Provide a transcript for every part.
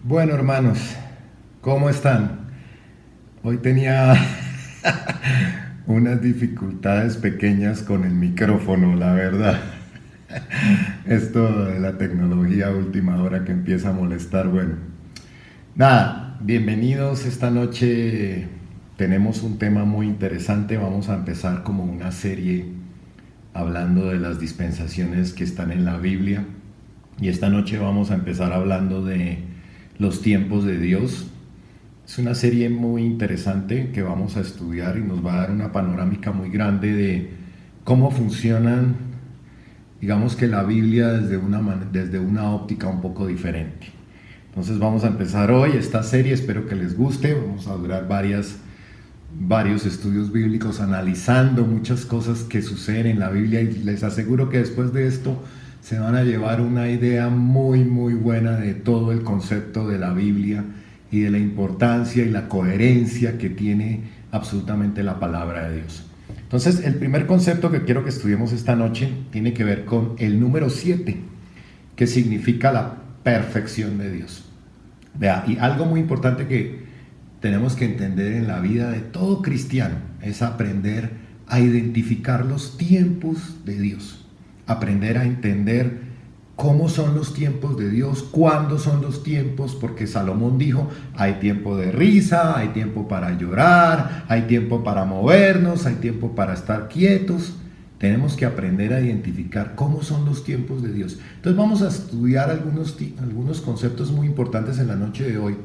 Bueno, hermanos, ¿cómo están? Hoy tenía unas dificultades pequeñas con el micrófono, la verdad. Esto de la tecnología a última hora que empieza a molestar. Bueno, nada, bienvenidos. Esta noche tenemos un tema muy interesante. Vamos a empezar como una serie hablando de las dispensaciones que están en la Biblia. Y esta noche vamos a empezar hablando de los tiempos de Dios. Es una serie muy interesante que vamos a estudiar y nos va a dar una panorámica muy grande de cómo funcionan, digamos que la Biblia desde una óptica un poco diferente. Entonces vamos a empezar hoy esta serie, espero que les guste. Vamos a durar varios estudios bíblicos analizando muchas cosas que suceden en la Biblia y les aseguro que después de esto se van a llevar una idea muy buena de todo el concepto de la Biblia y de la importancia y la coherencia que tiene absolutamente la palabra de Dios. Entonces, el primer concepto que quiero que estudiemos esta noche tiene que ver con el número 7, que significa la perfección de Dios. Vea, y algo muy importante que tenemos que entender en la vida de todo cristiano es aprender a identificar los tiempos de Dios, aprender a entender cómo son los tiempos de Dios, cuándo son los tiempos, porque Salomón dijo, hay tiempo de risa, hay tiempo para llorar, hay tiempo para movernos, hay tiempo para estar quietos. Tenemos que aprender a identificar cómo son los tiempos de Dios. Entonces vamos a estudiar algunos conceptos muy importantes en la noche de hoy,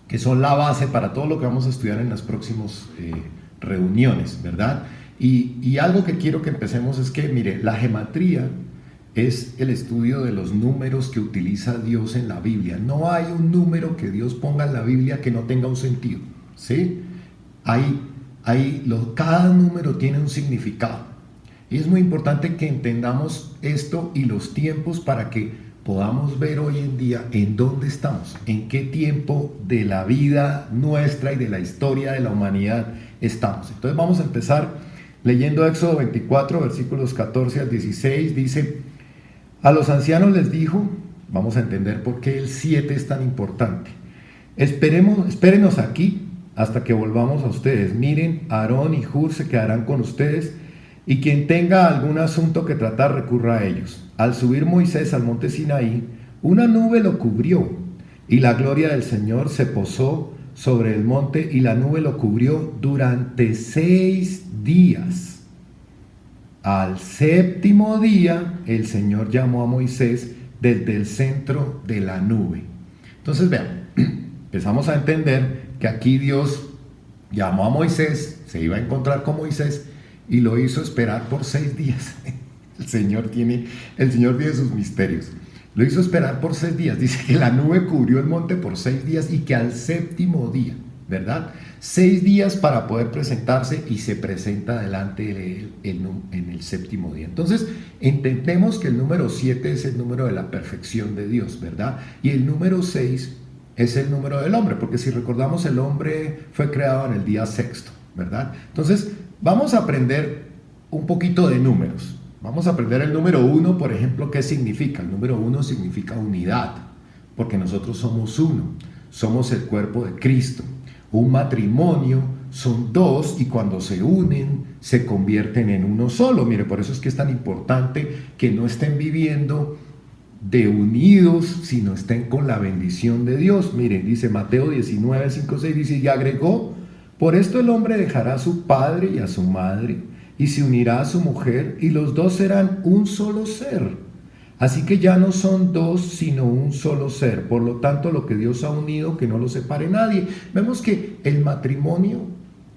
que son la base para todo lo que vamos a estudiar en las próximas reuniones, ¿verdad? Y algo que quiero que empecemos es que, mire, la gematría es el estudio de los números que utiliza Dios en la Biblia. No hay un número que Dios ponga en la Biblia que no tenga un sentido, ¿sí? Cada número tiene un significado. Y es muy importante que entendamos esto y los tiempos para que podamos ver hoy en día en dónde estamos, en qué tiempo de la vida nuestra y de la historia de la humanidad estamos. Entonces vamos a empezar leyendo Éxodo 24, versículos 14 al 16. Dice: a los ancianos les dijo, vamos a entender por qué el 7 es tan importante: espérenos aquí hasta que volvamos a ustedes. Miren, Aarón y Hur se quedarán con ustedes, y quien tenga algún asunto que tratar recurra a ellos. Al subir Moisés al monte Sinaí, una nube lo cubrió, y la gloria del Señor se posó sobre el monte, y la nube lo cubrió durante 6 días. Al séptimo día, el Señor llamó a Moisés desde el centro de la nube. Entonces, vean, empezamos a entender que aquí Dios llamó a Moisés, se iba a encontrar con Moisés y lo hizo esperar por 6 días. El Señor tiene sus misterios. Lo hizo esperar por 6 días. Dice que la nube cubrió el monte por 6 días y que al séptimo día, ¿verdad? 6 días para poder presentarse, y se presenta delante de él en el séptimo día. Entonces, entendemos que el número 7 es el número de la perfección de Dios, ¿verdad? Y el número 6 es el número del hombre, porque si recordamos, el hombre fue creado en el día sexto, ¿verdad? Entonces, vamos a aprender un poquito de números. Vamos a aprender el número 1, por ejemplo. ¿Qué significa? El número 1 significa unidad, porque nosotros somos uno, somos el cuerpo de Cristo. Un matrimonio son dos, y cuando se unen se convierten en uno solo. Mire, por eso es que es tan importante que no estén viviendo de unidos, sino estén con la bendición de Dios. Miren, dice Mateo 19, 5, 6, dice: y agregó, por esto el hombre dejará a su padre y a su madre, y se unirá a su mujer, y los dos serán un solo ser. Así que ya no son dos, sino un solo ser. Por lo tanto, lo que Dios ha unido, que no lo separe nadie. Vemos que el matrimonio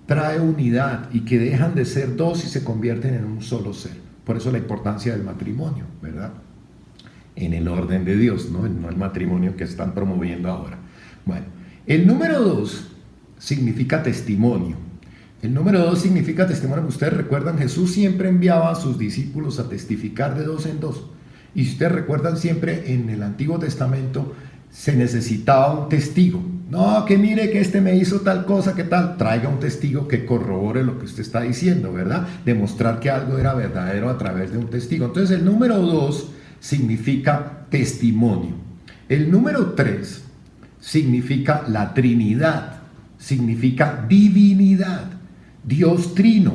trae unidad, y que dejan de ser dos y se convierten en un solo ser. Por eso la importancia del matrimonio, ¿verdad? En el orden de Dios, no el matrimonio que están promoviendo ahora. Bueno, el número 2 significa testimonio. El número 2 significa testimonio. Ustedes recuerdan, Jesús siempre enviaba a sus discípulos a testificar de dos en dos. Y si ustedes recuerdan, siempre en el Antiguo Testamento se necesitaba un testigo. No, que mire que este me hizo tal cosa, que tal. Traiga un testigo que corrobore lo que usted está diciendo, ¿verdad? Demostrar que algo era verdadero a través de un testigo. Entonces el número 2 significa testimonio. El número 3 significa la Trinidad, significa divinidad, Dios trino,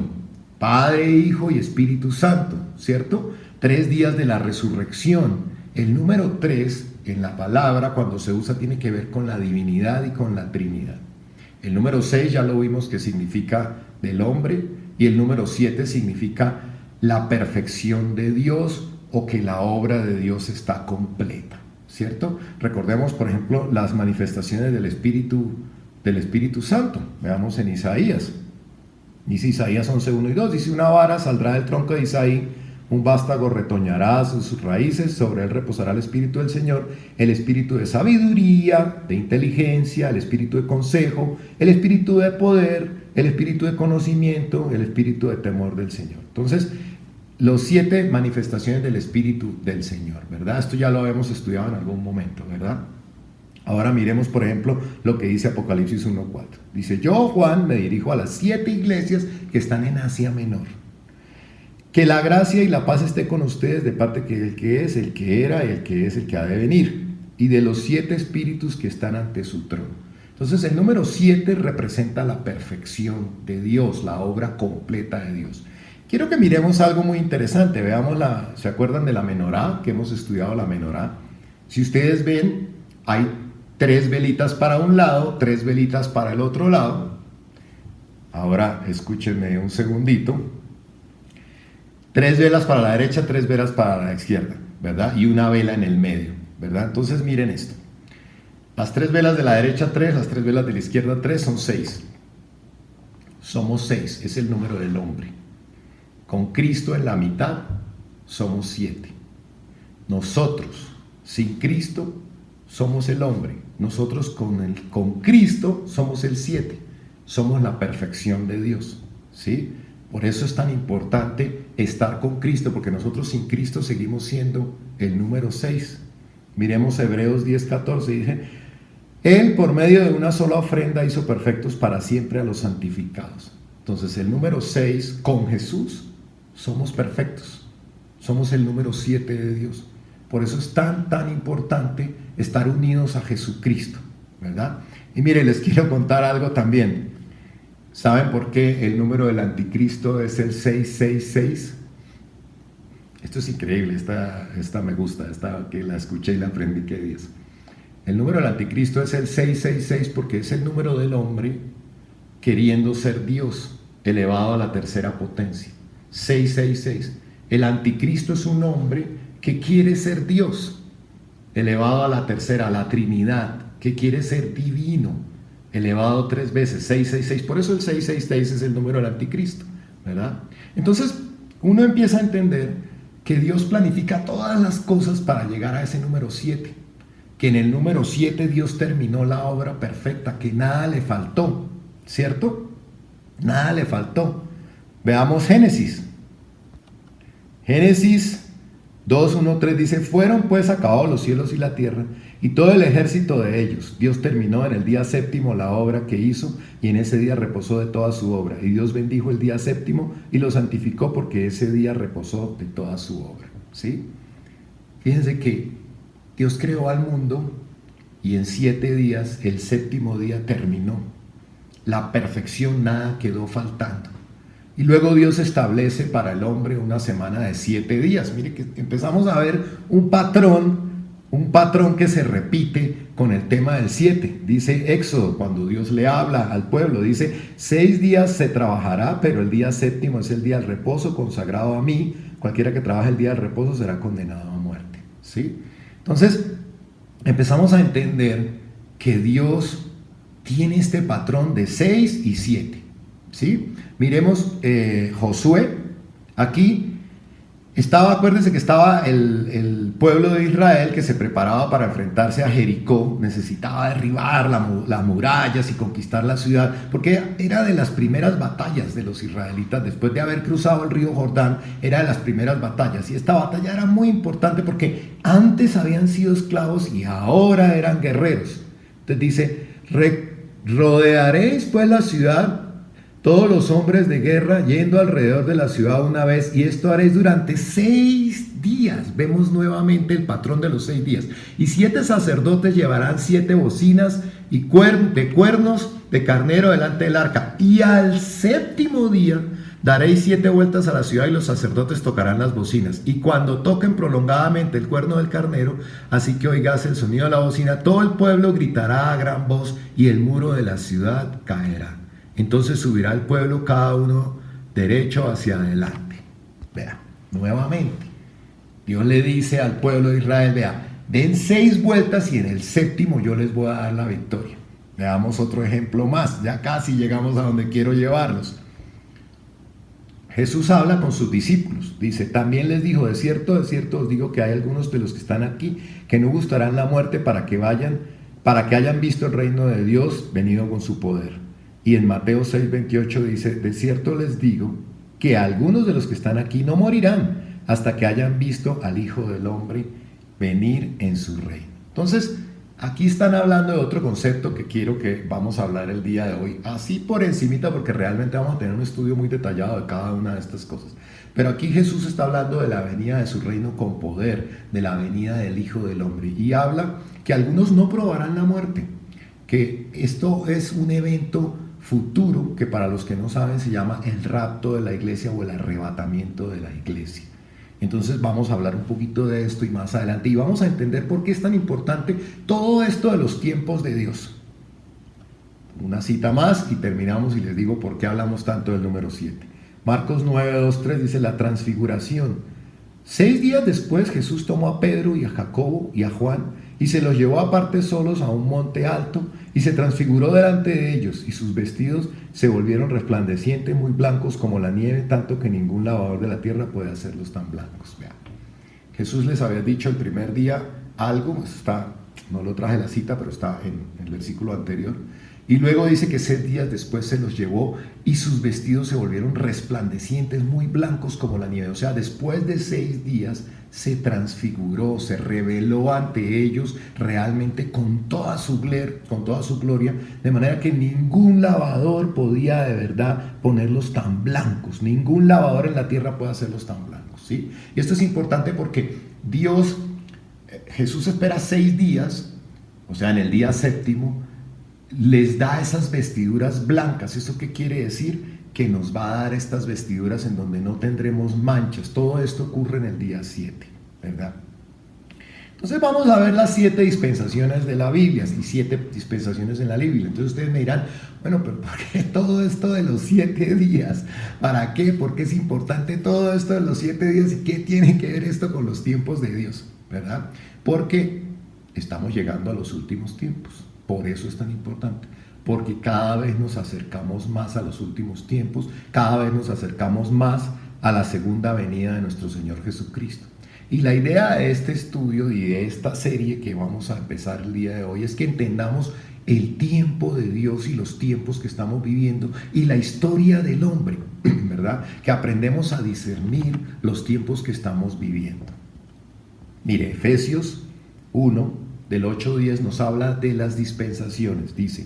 Padre, Hijo y Espíritu Santo, ¿cierto? 3 días de la resurrección. El número 3 en la palabra, cuando se usa, tiene que ver con la divinidad y con la Trinidad. El número 6 ya lo vimos que significa del hombre, y el número 7 significa la perfección de Dios, o que la obra de Dios está completa, ¿cierto? Recordemos, por ejemplo, las manifestaciones del Espíritu Santo. Veamos en Isaías. Dice Isaías 11:1 y 2, dice: una vara saldrá del tronco de Isaí, un vástago retoñará sus raíces, sobre él reposará el Espíritu del Señor, el Espíritu de sabiduría, de inteligencia, el Espíritu de consejo, el Espíritu de poder, el Espíritu de conocimiento, el Espíritu de temor del Señor. Entonces, los 7 manifestaciones del Espíritu del Señor, ¿verdad? Esto ya lo habíamos estudiado en algún momento, ¿verdad? Ahora miremos, por ejemplo, lo que dice Apocalipsis 1:4. Dice: yo, Juan, me dirijo a las 7 iglesias que están en Asia Menor. Que la gracia y la paz esté con ustedes de parte del que es, el que era, el que es, el que ha de venir, y de los 7 espíritus que están ante su trono. Entonces, el número 7 representa la perfección de Dios, la obra completa de Dios. Quiero que miremos algo muy interesante. Veamos ¿se acuerdan de la menorá? Que hemos estudiado la menorá. Si ustedes ven, hay 3 velitas para un lado, 3 velitas para el otro lado. Ahora escúchenme un segundito. 3 velas para la derecha, 3 velas para la izquierda, ¿verdad? Y una vela en el medio, ¿verdad? Entonces miren esto. Las 3 velas de la derecha, 3, las 3 velas de la izquierda, 3, son 6. Somos 6, es el número del hombre. Con Cristo en la mitad, somos 7. Nosotros, sin Cristo, somos el hombre. Nosotros con Cristo somos el 7. Somos la perfección de Dios, ¿sí? Por eso es tan importante estar con Cristo, porque nosotros sin Cristo seguimos siendo el número 6. Miremos Hebreos 10:14, dice: Él por medio de una sola ofrenda hizo perfectos para siempre a los santificados. Entonces el número 6, con Jesús, somos perfectos. Somos el número 7 de Dios. Por eso es tan importante estar unidos a Jesucristo, ¿verdad? Y mire, les quiero contar algo también. ¿Saben por qué el número del anticristo es el 666? Esto es increíble, esta me gusta, esta que la escuché y la aprendí que días. El número del anticristo es el 666 porque es el número del hombre queriendo ser Dios, elevado a la tercera potencia. 666. El anticristo es un hombre que quiere ser Dios, elevado a la tercera, a la Trinidad, que quiere ser divino, elevado 3 veces, 666. Por eso el 666 es el número del anticristo, ¿verdad? Entonces uno empieza a entender que Dios planifica todas las cosas para llegar a ese número 7, que en el número 7 Dios terminó la obra perfecta, que nada le faltó, ¿cierto? Nada le faltó. Veamos Génesis. Génesis 2:1-3 dice: fueron pues acabados los cielos y la tierra y todo el ejército de ellos. Dios terminó en el día séptimo la obra que hizo, y en ese día reposó de toda su obra. Y Dios bendijo el día séptimo y lo santificó, porque ese día reposó de toda su obra. ¿Sí? Fíjense que Dios creó al mundo y en 7 días, el séptimo día, terminó. La perfección, nada quedó faltando. Y luego Dios establece para el hombre una semana de 7 días. Mire que empezamos a ver un patrón que se repite con el tema del 7. Dice Éxodo, cuando Dios le habla al pueblo, dice: 6 días se trabajará, pero el día séptimo es el día del reposo consagrado a mí. Cualquiera que trabaje el día del reposo será condenado a muerte. ¿Sí? Entonces, empezamos a entender que Dios tiene este patrón de 6 y 7. ¿Sí? Miremos Josué. Aquí acuérdense que estaba el pueblo de Israel que se preparaba para enfrentarse a Jericó. Necesitaba derribar las murallas y conquistar la ciudad, porque era de las primeras batallas de los israelitas. Después de haber cruzado el río Jordán, era de las primeras batallas, y esta batalla era muy importante porque antes habían sido esclavos y ahora eran guerreros. Entonces dice: rodearéis pues la ciudad todos los hombres de guerra yendo alrededor de la ciudad una vez, y esto haréis durante 6 días. Vemos nuevamente el patrón de los 6 días. Y 7 sacerdotes llevarán 7 bocinas y de cuernos de carnero delante del arca. Y al séptimo día daréis 7 vueltas a la ciudad y los sacerdotes tocarán las bocinas. Y cuando toquen prolongadamente el cuerno del carnero, así que oigas el sonido de la bocina, todo el pueblo gritará a gran voz y el muro de la ciudad caerá. Entonces subirá el pueblo cada uno derecho hacia adelante. Vea, nuevamente, Dios le dice al pueblo de Israel, vea, den 6 vueltas y en el séptimo yo les voy a dar la victoria. Veamos otro ejemplo más, ya casi llegamos a donde quiero llevarlos. Jesús habla con sus discípulos, dice, también les dijo, de cierto os digo que hay algunos de los que están aquí que no gustarán la muerte para que hayan visto el reino de Dios venido con su poder. Y en Mateo 6:28 dice, de cierto les digo que algunos de los que están aquí no morirán hasta que hayan visto al Hijo del Hombre venir en su reino. Entonces, aquí están hablando de otro concepto que quiero que vamos a hablar el día de hoy, así por encimita, porque realmente vamos a tener un estudio muy detallado de cada una de estas cosas. Pero aquí Jesús está hablando de la venida de su reino con poder, de la venida del Hijo del Hombre, y habla que algunos no probarán la muerte, que esto es un evento futuro que para los que no saben se llama el rapto de la iglesia o el arrebatamiento de la iglesia. Entonces vamos a hablar un poquito de esto y más adelante, y vamos a entender por qué es tan importante todo esto de los tiempos de Dios. Una cita más y terminamos, y les digo por qué hablamos tanto del número 7. Marcos 9:2-3 dice la transfiguración. 6 días después Jesús tomó a Pedro y a Jacobo y a Juan y se los llevó aparte solos a un monte alto y se transfiguró delante de ellos, y sus vestidos se volvieron resplandecientes, muy blancos como la nieve, tanto que ningún lavador de la tierra puede hacerlos tan blancos. Vean, Jesús les había dicho el primer día algo, no lo traje la cita, pero está en el versículo anterior, y luego dice que 6 días después se los llevó y sus vestidos se volvieron resplandecientes, muy blancos como la nieve. O sea, después de 6 días se transfiguró, se reveló ante ellos realmente con toda su gloria, de manera que ningún lavador podía de verdad ponerlos tan blancos, ningún lavador en la tierra puede hacerlos tan blancos, ¿sí? Y esto es importante porque Jesús espera 6 días, o sea, en el día séptimo, les da esas vestiduras blancas. ¿Eso qué quiere decir? Que nos va a dar estas vestiduras en donde no tendremos manchas. Todo esto ocurre en el día 7, ¿verdad? Entonces vamos a ver las 7 dispensaciones de la Biblia, y 7 dispensaciones en la Biblia. Entonces ustedes me dirán, bueno, pero ¿por qué todo esto de los 7 días? ¿Para qué? ¿Por qué es importante todo esto de los 7 días? ¿Y qué tiene que ver esto con los tiempos de Dios? ¿Verdad? Porque estamos llegando a los últimos tiempos. Por eso es tan importante, porque cada vez nos acercamos más a los últimos tiempos, cada vez nos acercamos más a la segunda venida de nuestro Señor Jesucristo. Y la idea de este estudio y de esta serie que vamos a empezar el día de hoy es que entendamos el tiempo de Dios y los tiempos que estamos viviendo y la historia del hombre, ¿verdad? Que aprendemos a discernir los tiempos que estamos viviendo. Mire, Efesios 1, del 8-10 nos habla de las dispensaciones. Dice,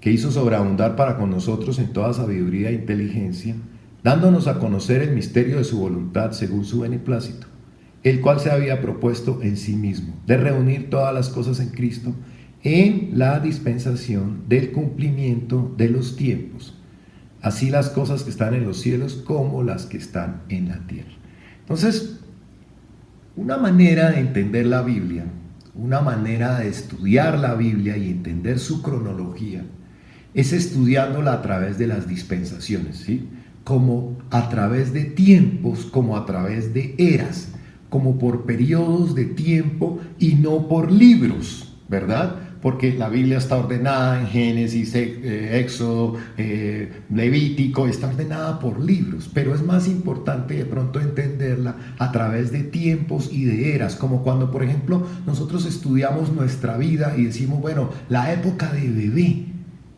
que hizo sobreabundar para con nosotros en toda sabiduría e inteligencia, dándonos a conocer el misterio de su voluntad según su beneplácito, el cual se había propuesto en sí mismo, de reunir todas las cosas en Cristo, en la dispensación del cumplimiento de los tiempos, así las cosas que están en los cielos como las que están en la tierra. Entonces, una manera de entender la Biblia, una manera de estudiar la Biblia y entender su cronología, es estudiándola a través de las dispensaciones, ¿sí? Como a través de tiempos, como a través de eras, como por periodos de tiempo y no por libros, ¿verdad? Porque la Biblia está ordenada en Génesis, Éxodo, Levítico, está ordenada por libros, pero es más importante de pronto entenderla a través de tiempos y de eras, como cuando, por ejemplo, nosotros estudiamos nuestra vida y decimos, bueno, la época de bebé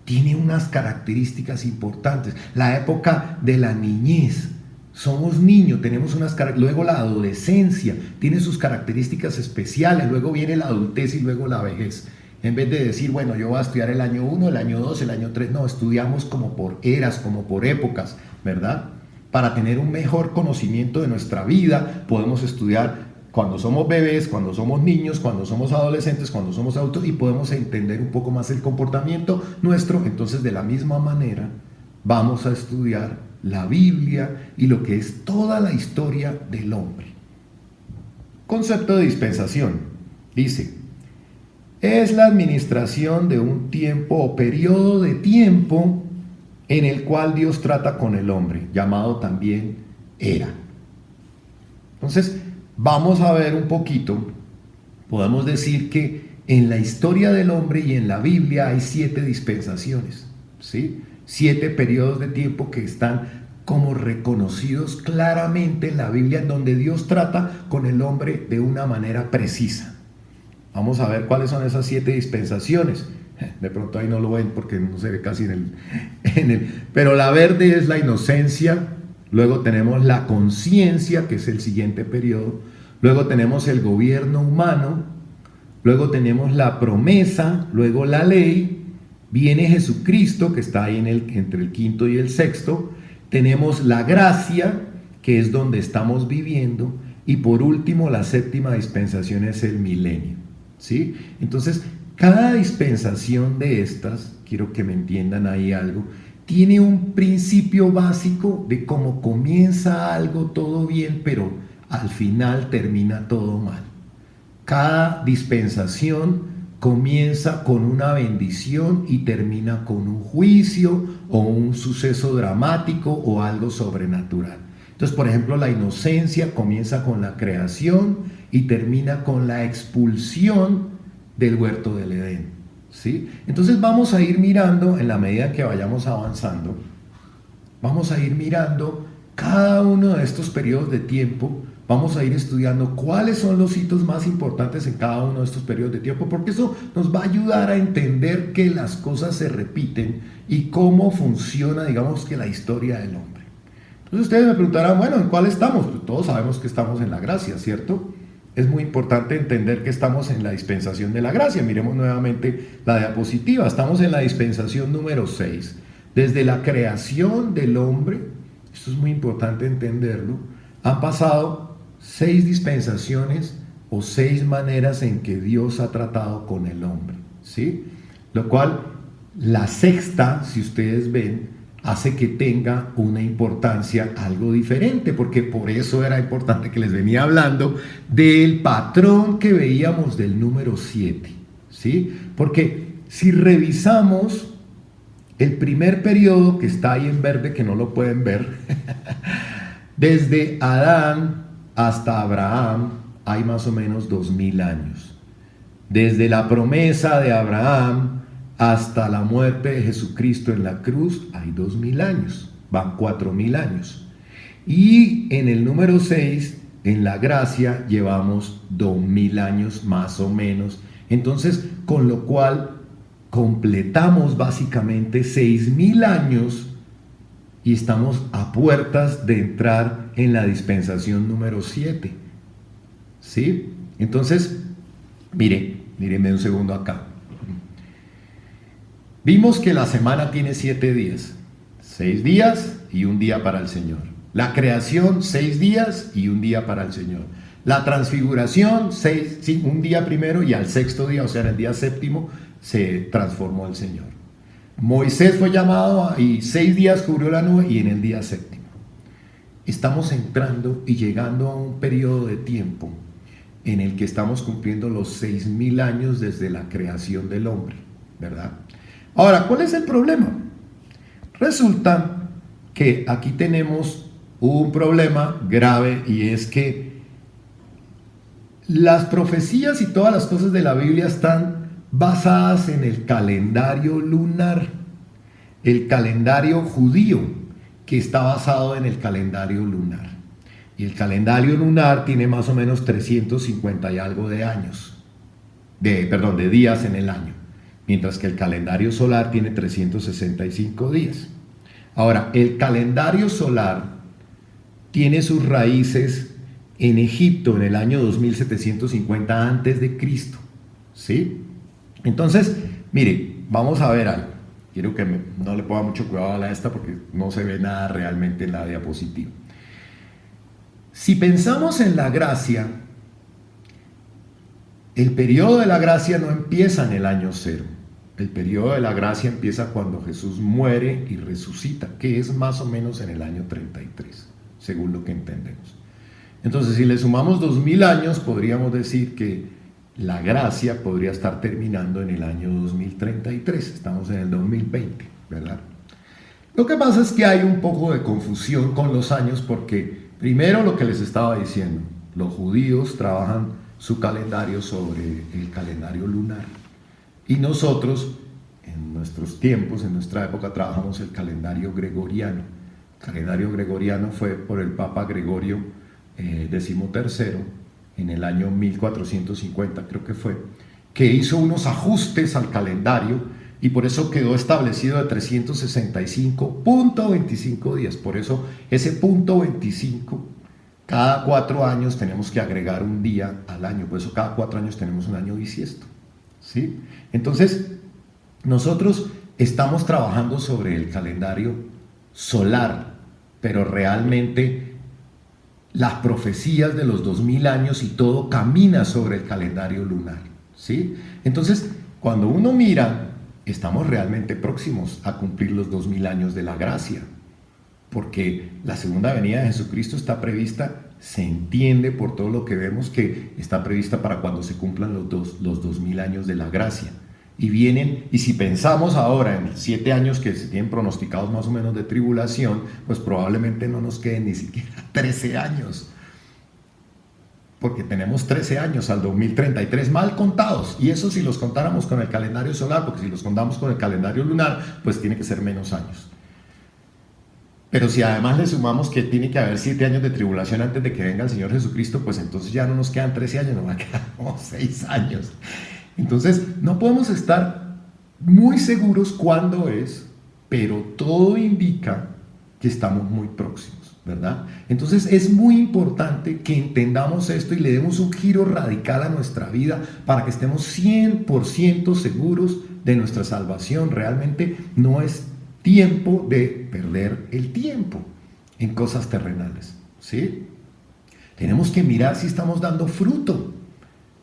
tiene unas características importantes, la época de la niñez, somos niños, tenemos unas características, luego la adolescencia tiene sus características especiales, luego viene la adultez y luego la vejez. En vez de decir, bueno, yo voy a estudiar el año 1, el año 2, el año 3, no, estudiamos como por eras, como por épocas, ¿verdad? Para tener un mejor conocimiento de nuestra vida, podemos estudiar cuando somos bebés, cuando somos niños, cuando somos adolescentes, cuando somos adultos y podemos entender un poco más el comportamiento nuestro. Entonces, de la misma manera, vamos a estudiar la Biblia y lo que es toda la historia del hombre. Concepto de dispensación. Dice, es la administración de un tiempo o periodo de tiempo en el cual Dios trata con el hombre, llamado también era. Entonces, vamos a ver un poquito, podemos decir que en la historia del hombre y en la Biblia hay 7 dispensaciones, ¿sí? 7 periodos de tiempo que están como reconocidos claramente en la Biblia, en donde Dios trata con el hombre de una manera precisa. Vamos a ver cuáles son esas 7 dispensaciones. De pronto ahí no lo ven porque no se ve casi pero la verde es la inocencia. Luego tenemos la conciencia, que es el siguiente periodo. Luego tenemos el gobierno humano. Luego tenemos la promesa. Luego la ley. Viene Jesucristo, que está ahí entre el quinto y el sexto. Tenemos la gracia, que es donde estamos viviendo. Y por último, la séptima dispensación es el milenio, ¿sí? Entonces, cada dispensación de estas, quiero que me entiendan ahí algo, tiene un principio básico de cómo comienza algo todo bien, pero al final termina todo mal. Cada dispensación comienza con una bendición y termina con un juicio o un suceso dramático o algo sobrenatural. Entonces, por ejemplo, la inocencia comienza con la creación y termina con la expulsión del huerto del Edén, ¿sí? Entonces vamos a ir mirando, en la medida que vayamos avanzando, vamos a ir mirando cada uno de estos periodos de tiempo, vamos a ir estudiando cuáles son los hitos más importantes en cada uno de estos periodos de tiempo, porque eso nos va a ayudar a entender que las cosas se repiten y cómo funciona, digamos, que la historia del hombre. Entonces ustedes me preguntarán, bueno, ¿en cuál estamos? Pues todos sabemos que estamos en la gracia, ¿cierto? Es muy importante entender que estamos en la dispensación de la gracia. Miremos nuevamente la diapositiva. Estamos en la dispensación número 6. Desde la creación del hombre, esto es muy importante entenderlo, han pasado 6 dispensaciones o 6 maneras en que Dios ha tratado con el hombre, ¿sí? Lo cual, la sexta, si ustedes ven, hace que tenga una importancia algo diferente, porque por eso era importante que les venía hablando del patrón que veíamos del número 7, ¿sí? Porque si revisamos el primer periodo que está ahí en verde, que no lo pueden ver, desde Adán hasta Abraham hay más o menos 2000 años. Desde la promesa de Abraham hasta la muerte de Jesucristo en la cruz hay 2000 años, van 4000 años. Y en el número 6, en la gracia, llevamos 2000 años más o menos. Entonces, con lo cual completamos básicamente 6000 años y estamos a puertas de entrar en la dispensación número 7. ¿Sí? Entonces, míreme un segundo acá. Vimos que la semana tiene 7 días, 6 días y un día para el Señor. La creación, 6 días y un día para el Señor. La transfiguración, un día primero y al sexto día, o sea, en el día séptimo, se transformó el Señor. Moisés fue llamado y 6 días cubrió la nube y en el día séptimo. Estamos entrando y llegando a un periodo de tiempo en el que estamos cumpliendo los 6000 años desde la creación del hombre, ¿verdad? Ahora, ¿cuál es el problema? Resulta que aquí tenemos un problema grave y es que las profecías y todas las cosas de la Biblia están basadas en el calendario lunar, el calendario judío, que está basado en el calendario lunar. Y el calendario lunar tiene más o menos 350 y algo de años, de días en el año, mientras que el calendario solar tiene 365 días. Ahora, el calendario solar tiene sus raíces en Egipto en el año 2750 antes de Cristo, ¿sí? Entonces, mire, vamos a ver algo. Quiero que no le ponga mucho cuidado a la esta porque no se ve nada realmente en la diapositiva. Si pensamos en la gracia, el periodo de la gracia no empieza en el año cero. El periodo de la gracia empieza cuando Jesús muere y resucita, que es más o menos en el año 33, según lo que entendemos. Entonces, si le sumamos 2000 años, podríamos decir que la gracia podría estar terminando en el año 2033. Estamos en el 2020, ¿verdad? Lo que pasa es que hay un poco de confusión con los años porque, primero, lo que les estaba diciendo, los judíos trabajan su calendario sobre el calendario lunar. Y nosotros, en nuestros tiempos, en nuestra época, trabajamos el calendario gregoriano. El calendario gregoriano fue por el Papa Gregorio XIII en el año 1450, creo que fue, que hizo unos ajustes al calendario y por eso quedó establecido de 365.25 días. Por eso ese punto 25, cada 4 años tenemos que agregar un día al año, por eso cada 4 años tenemos un año bisiesto. ¿Sí? Entonces, nosotros estamos trabajando sobre el calendario solar, pero realmente las profecías de los 2000 años y todo camina sobre el calendario lunar. ¿Sí? Entonces, cuando uno mira, estamos realmente próximos a cumplir los 2000 años de la gracia, porque la segunda venida de Jesucristo está prevista, se entiende por todo lo que vemos que está prevista para cuando se cumplan los 2000 años de la gracia. Y vienen, y si pensamos ahora en 7 años que se tienen pronosticados más o menos de tribulación, pues probablemente no nos queden ni siquiera 13 años. Porque tenemos 13 años al 2033 mal contados. Y eso si los contáramos con el calendario solar, porque si los contamos con el calendario lunar, pues tiene que ser menos años. Pero si además le sumamos que tiene que haber 7 años de tribulación antes de que venga el Señor Jesucristo, pues entonces ya no nos quedan 13 años, nos van a quedar como 6 años. Entonces no podemos estar muy seguros cuándo es, pero todo indica que estamos muy próximos, ¿verdad? Entonces es muy importante que entendamos esto y le demos un giro radical a nuestra vida para que estemos 100% seguros de nuestra salvación. Realmente no es tiempo de perder el tiempo en cosas terrenales, ¿sí? Tenemos que mirar si estamos dando fruto.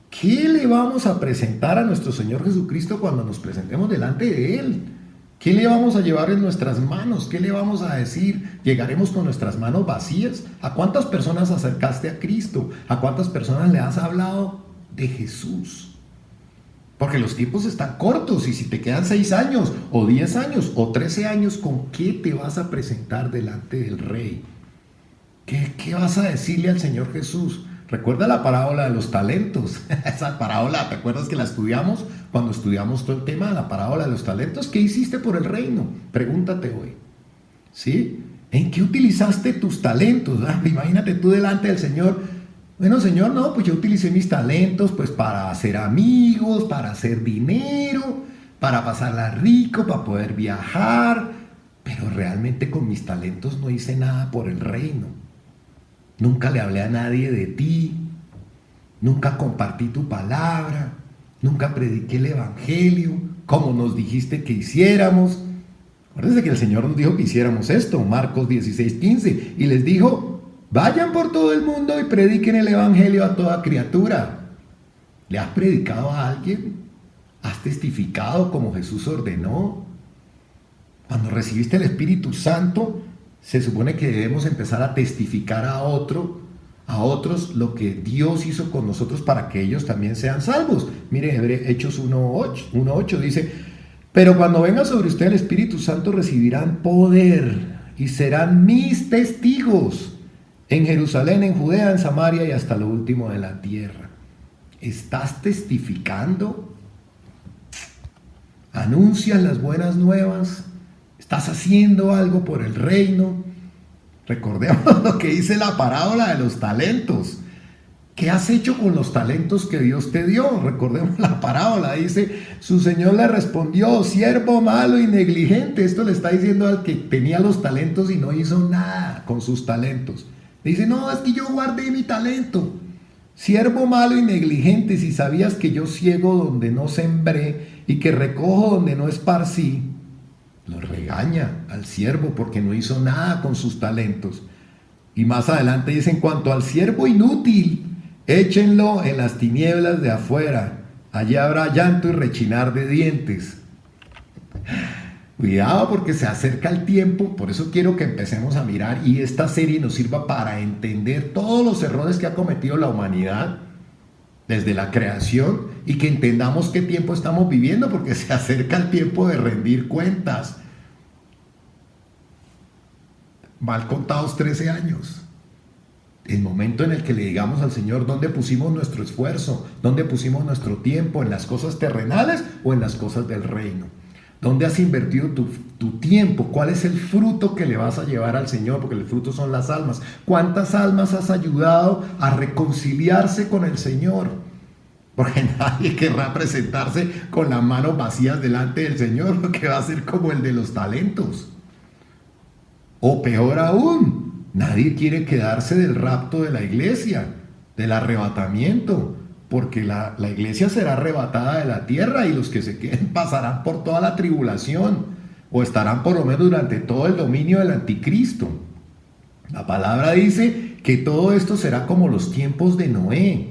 ¿Qué le vamos a presentar a nuestro Señor Jesucristo cuando nos presentemos delante de Él? ¿Qué le vamos a llevar en nuestras manos? ¿Qué le vamos a decir? ¿Llegaremos con nuestras manos vacías? ¿A cuántas personas acercaste a Cristo? ¿A cuántas personas le has hablado de Jesús? Porque los tiempos están cortos y si te quedan 6 años o 10 años o 13 años, ¿con qué te vas a presentar delante del Rey? ¿Qué vas a decirle al Señor Jesús? Recuerda la parábola de los talentos. Esa parábola, ¿te acuerdas que la estudiamos cuando estudiamos todo el tema de la parábola de los talentos? ¿Qué hiciste por el reino? Pregúntate hoy. ¿Sí? ¿En qué utilizaste tus talentos? Imagínate tú delante del Señor. Bueno, Señor, no, pues yo utilicé mis talentos pues para hacer amigos, para hacer dinero, para pasarla rico, para poder viajar, pero realmente con mis talentos no hice nada por el reino. Nunca le hablé a nadie de ti, nunca compartí tu palabra, nunca prediqué el evangelio, como nos dijiste que hiciéramos. Acuérdense que el Señor nos dijo que hiciéramos esto, Marcos 16:15, y les dijo: vayan por todo el mundo y prediquen el evangelio a toda criatura. ¿Le has predicado a alguien? ¿Has testificado como Jesús ordenó? Cuando recibiste el Espíritu Santo, se supone que debemos empezar a testificar a otros lo que Dios hizo con nosotros para que ellos también sean salvos. Mire, Hechos 1:8 dice: pero cuando venga sobre usted el Espíritu Santo recibirán poder y serán mis testigos en Jerusalén, en Judea, en Samaria y hasta lo último de la tierra. ¿Estás testificando? ¿Anuncias las buenas nuevas? ¿Estás haciendo algo por el reino? Recordemos lo que dice la parábola de los talentos. ¿Qué has hecho con los talentos que Dios te dio? Recordemos la parábola. Dice, su Señor le respondió: siervo malo y negligente. Esto le está diciendo al que tenía los talentos y no hizo nada con sus talentos. Dice: no, es que yo guardé mi talento. Siervo malo y negligente, si sabías que yo ciego donde no sembré y que recojo donde no esparcí. Lo regaña al siervo porque no hizo nada con sus talentos. Y más adelante dice, en cuanto al siervo inútil, échenlo en las tinieblas de afuera. Allí habrá llanto y rechinar de dientes. Cuidado porque se acerca el tiempo, por eso quiero que empecemos a mirar y esta serie nos sirva para entender todos los errores que ha cometido la humanidad desde la creación y que entendamos qué tiempo estamos viviendo porque se acerca el tiempo de rendir cuentas. Mal contados 13 años. El momento en el que le digamos al Señor dónde pusimos nuestro esfuerzo, dónde pusimos nuestro tiempo, en las cosas terrenales o en las cosas del reino. ¿Dónde has invertido tu tiempo? ¿Cuál es el fruto que le vas a llevar al Señor? Porque el fruto son las almas. ¿Cuántas almas has ayudado a reconciliarse con el Señor? Porque nadie querrá presentarse con las manos vacías delante del Señor, porque va a ser como el de los talentos. O peor aún, nadie quiere quedarse del rapto de la iglesia, del arrebatamiento, porque la iglesia será arrebatada de la tierra y los que se queden pasarán por toda la tribulación o estarán por lo menos durante todo el dominio del anticristo. La palabra dice que todo esto será como los tiempos de Noé.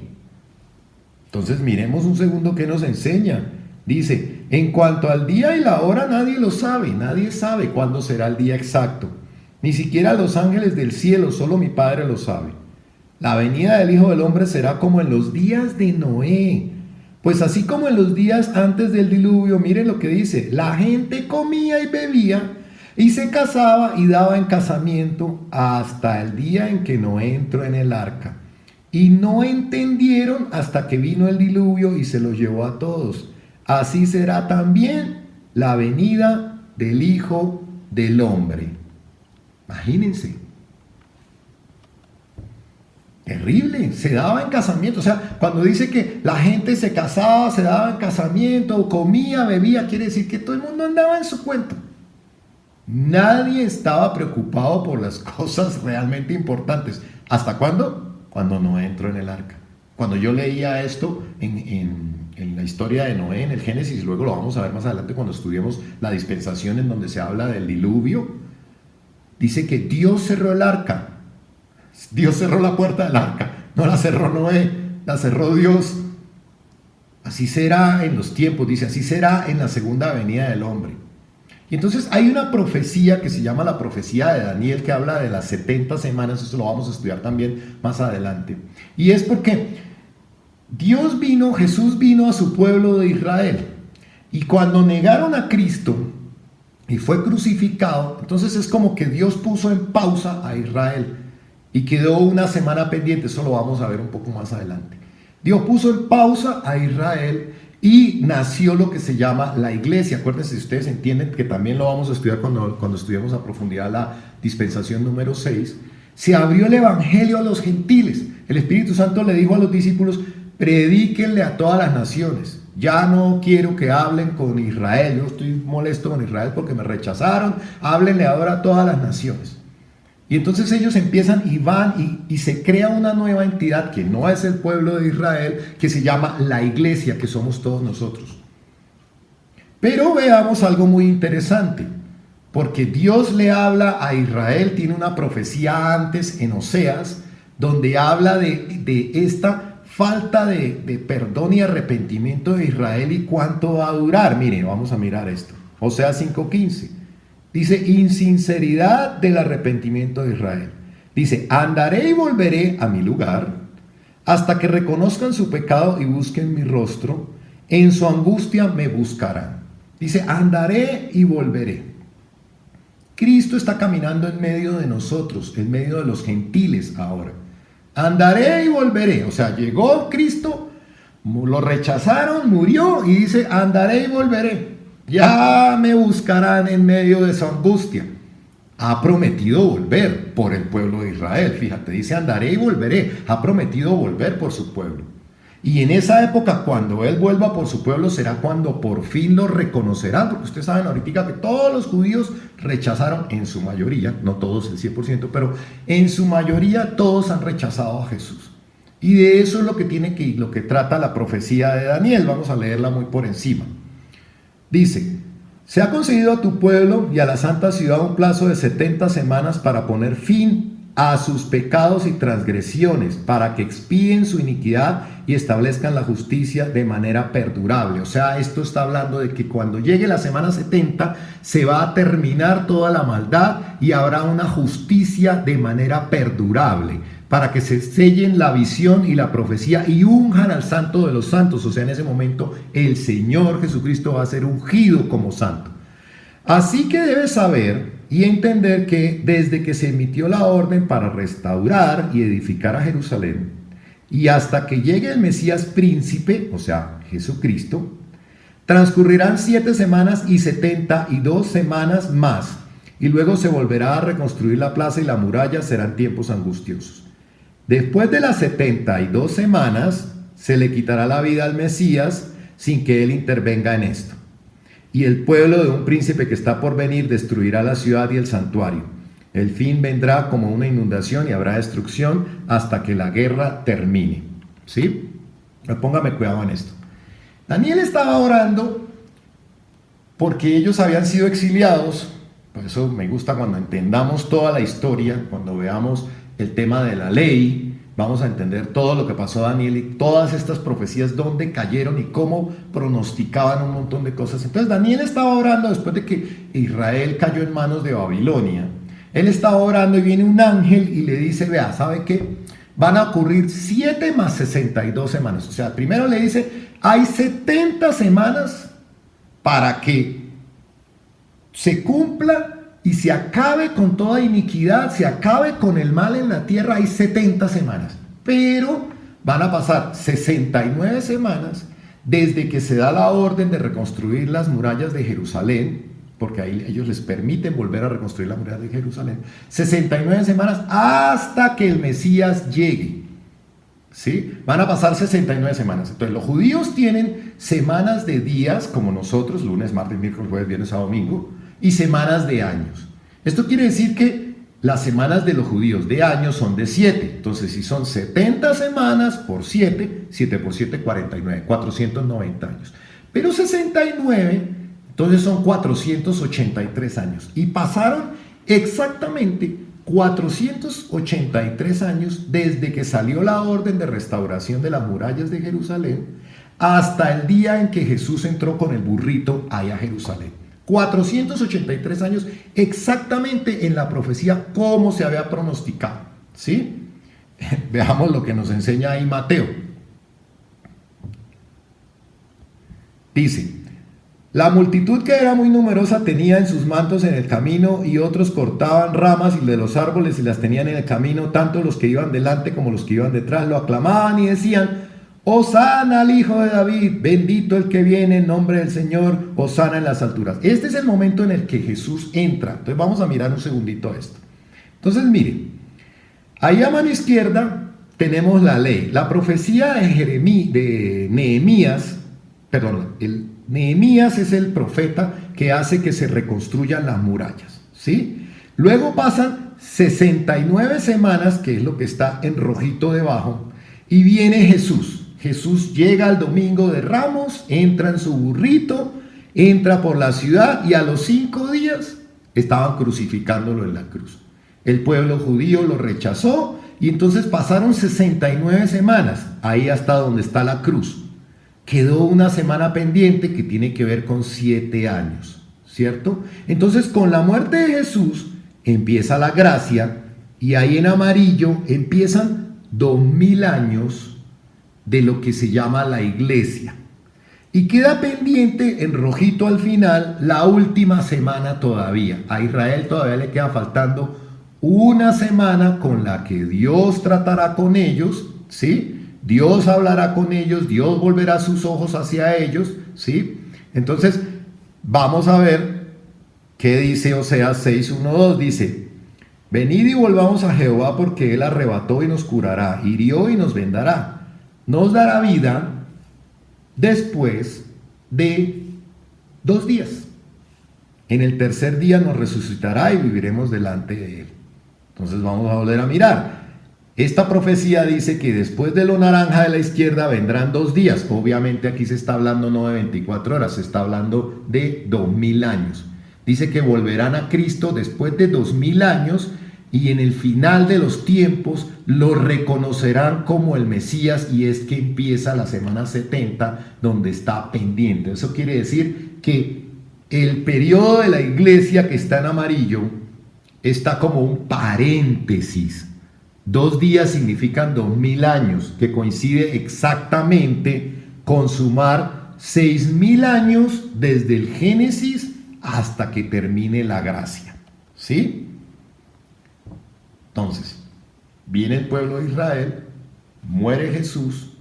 Entonces miremos un segundo qué nos enseña. Dice, en cuanto al día y la hora nadie lo sabe, nadie sabe cuándo será el día exacto. Ni siquiera los ángeles del cielo, solo mi Padre lo sabe. La venida del Hijo del Hombre será como en los días de Noé. Pues así como en los días antes del diluvio, miren lo que dice, la gente comía y bebía y se casaba y daba en casamiento hasta el día en que Noé entró en el arca. Y no entendieron hasta que vino el diluvio y se los llevó a todos. Así será también la venida del Hijo del Hombre. Imagínense. Terrible, se daba en casamiento. O sea, cuando dice que la gente se casaba, se daba en casamiento, comía, bebía, quiere decir que todo el mundo andaba en su cuento. Nadie estaba preocupado por las cosas realmente importantes. ¿Hasta cuándo? Cuando Noé entró en el arca. Cuando yo leía esto en la historia de Noé, en el Génesis, y luego lo vamos a ver más adelante cuando estudiemos la dispensación en donde se habla del diluvio, dice que Dios cerró el arca. Dios cerró la puerta del arca. No la cerró Noé, la cerró Dios. Así será en los tiempos, dice, así será en la segunda venida del hombre. Y entonces hay una profecía que se llama la profecía de Daniel, que habla de las 70 semanas, eso lo vamos a estudiar también más adelante. Y es porque Jesús vino a su pueblo de Israel. Y cuando negaron a Cristo y fue crucificado, entonces es como que Dios puso en pausa a Israel y quedó una semana pendiente, eso lo vamos a ver un poco más adelante. Dios puso en pausa a Israel y nació lo que se llama la iglesia. Acuérdense, si ustedes entienden que también lo vamos a estudiar cuando estudiemos a profundidad la dispensación número 6, se abrió el evangelio a los gentiles. El Espíritu Santo le dijo a los discípulos, predíquenle a todas las naciones. Ya no quiero que hablen con Israel, yo estoy molesto con Israel porque me rechazaron, háblenle ahora a todas las naciones. Y entonces ellos empiezan y van y se crea una nueva entidad que no es el pueblo de Israel, que se llama la iglesia, que somos todos nosotros. Pero veamos algo muy interesante, porque Dios le habla a Israel, tiene una profecía antes en Oseas, donde habla de esta falta de perdón y arrepentimiento de Israel y cuánto va a durar. Miren, vamos a mirar esto. Oseas 5:15. Dice, insinceridad del arrepentimiento de Israel. Dice, andaré y volveré a mi lugar hasta que reconozcan su pecado y busquen mi rostro. En su angustia me buscarán. Dice, andaré y volveré. Cristo está caminando en medio de nosotros, en medio de los gentiles ahora. Andaré y volveré. O sea, llegó Cristo, lo rechazaron, murió y dice, andaré y volveré. Ya me buscarán en medio de su angustia. Ha prometido volver por el pueblo de Israel. Fíjate, dice andaré y volveré. Ha prometido volver por su pueblo. Y en esa época, cuando Él vuelva por su pueblo, será cuando por fin lo reconocerán. Porque ustedes saben ahorita que todos los judíos rechazaron, en su mayoría, no todos el 100%, pero en su mayoría todos han rechazado a Jesús. Y de eso es lo que trata la profecía de Daniel. Vamos a leerla muy por encima. Dice: se ha concedido a tu pueblo y a la santa ciudad un plazo de 70 semanas para poner fin a sus pecados y transgresiones, para que expíen su iniquidad y establezcan la justicia de manera perdurable. O sea, esto está hablando de que cuando llegue la semana 70 se va a terminar toda la maldad y habrá una justicia de manera perdurable, para que se sellen la visión y la profecía y unjan al santo de los santos. O sea, en ese momento el Señor Jesucristo va a ser ungido como santo. Así que debes saber y entender que desde que se emitió la orden para restaurar y edificar a Jerusalén, y hasta que llegue el Mesías príncipe, o sea, Jesucristo, transcurrirán 7 semanas y 72 semanas más, y luego se volverá a reconstruir la plaza y la muralla. Serán tiempos angustiosos. Después de las 72 semanas, se le quitará la vida al Mesías sin que él intervenga en esto. Y el pueblo de un príncipe que está por venir destruirá la ciudad y el santuario. El fin vendrá como una inundación y habrá destrucción hasta que la guerra termine. ¿Sí? Póngame cuidado en esto. Daniel estaba orando porque ellos habían sido exiliados. Por eso me gusta cuando entendamos toda la historia, cuando veamos el tema de la ley, vamos a entender todo lo que pasó a Daniel y todas estas profecías, dónde cayeron y cómo pronosticaban un montón de cosas. Entonces Daniel estaba orando después de que Israel cayó en manos de Babilonia. Él estaba orando y viene un ángel y le dice: vea, ¿sabe qué? Van a ocurrir 7 más 62 semanas. O sea, primero le dice: hay 70 semanas para que se cumpla y se acabe con toda iniquidad, se acabe con el mal en la tierra. Hay 70 semanas, pero van a pasar 69 semanas desde que se da la orden de reconstruir las murallas de Jerusalén, porque ahí ellos les permiten volver a reconstruir la muralla de Jerusalén. 69 semanas hasta que el Mesías llegue. ¿Sí? Van a pasar 69 semanas. Entonces los judíos tienen semanas de días como nosotros: lunes, martes, miércoles, jueves, viernes, sábado, domingo, y semanas de años. Esto quiere decir que las semanas de los judíos de años son de 7. Entonces, si son 70 semanas por 7, 7 por 7, 49, 490 años. Pero 69, entonces son 483 años. Y pasaron exactamente 483 años desde que salió la orden de restauración de las murallas de Jerusalén hasta el día en que Jesús entró con el burrito allá a Jerusalén. 483 años exactamente en la profecía como se había pronosticado. ¿Sí? Veamos lo que nos enseña ahí Mateo. Dice: la multitud, que era muy numerosa, tenía en sus mantos en el camino, y otros cortaban ramas y de los árboles y las tenían en el camino. Tanto los que iban delante como los que iban detrás lo aclamaban y decían: Hosana al Hijo de David, bendito el que viene en nombre del Señor, hosana en las alturas. Este es el momento en el que Jesús entra. Entonces vamos a mirar un segundito esto. Entonces miren, ahí a mano izquierda tenemos la ley, la profecía de Nehemías. Nehemías es el profeta que hace que se reconstruyan las murallas, ¿sí? Luego pasan 69 semanas, que es lo que está en rojito debajo, y viene Jesús. Jesús llega el domingo de Ramos, entra en su burrito, entra por la ciudad, y a los 5 días estaban crucificándolo en la cruz. El pueblo judío lo rechazó y entonces pasaron 69 semanas, ahí hasta donde está la cruz. Quedó una semana pendiente que tiene que ver con 7 años, ¿cierto? Entonces, con la muerte de Jesús empieza la gracia, y ahí en amarillo empiezan 2000 años de lo que se llama la iglesia. Y queda pendiente en rojito al final la última semana todavía. A Israel todavía le queda faltando una semana con la que Dios tratará con ellos, ¿sí? Dios hablará con ellos, Dios volverá sus ojos hacia ellos, ¿sí? Entonces, vamos a ver qué dice Oseas 6:1-2. Dice: venid y volvamos a Jehová, porque él arrebató y nos curará, hirió y nos vendará, nos dará vida después de 2 días. En el tercer día nos resucitará y viviremos delante de él. Entonces vamos a volver a mirar. Esta profecía dice que después de lo naranja de la izquierda vendrán 2 días. Obviamente aquí se está hablando no de 24 horas, se está hablando de 2000 años. Dice que volverán a Cristo después de 2000 años y en el final de los tiempos lo reconocerán como el Mesías, y es que empieza la semana 70 donde está pendiente. Eso quiere decir que el periodo de la iglesia que está en amarillo está como un paréntesis. 2 días significan 2000 años, que coincide exactamente con sumar 6000 años desde el Génesis hasta que termine la gracia. ¿Sí? Entonces, viene el pueblo de Israel, muere Jesús,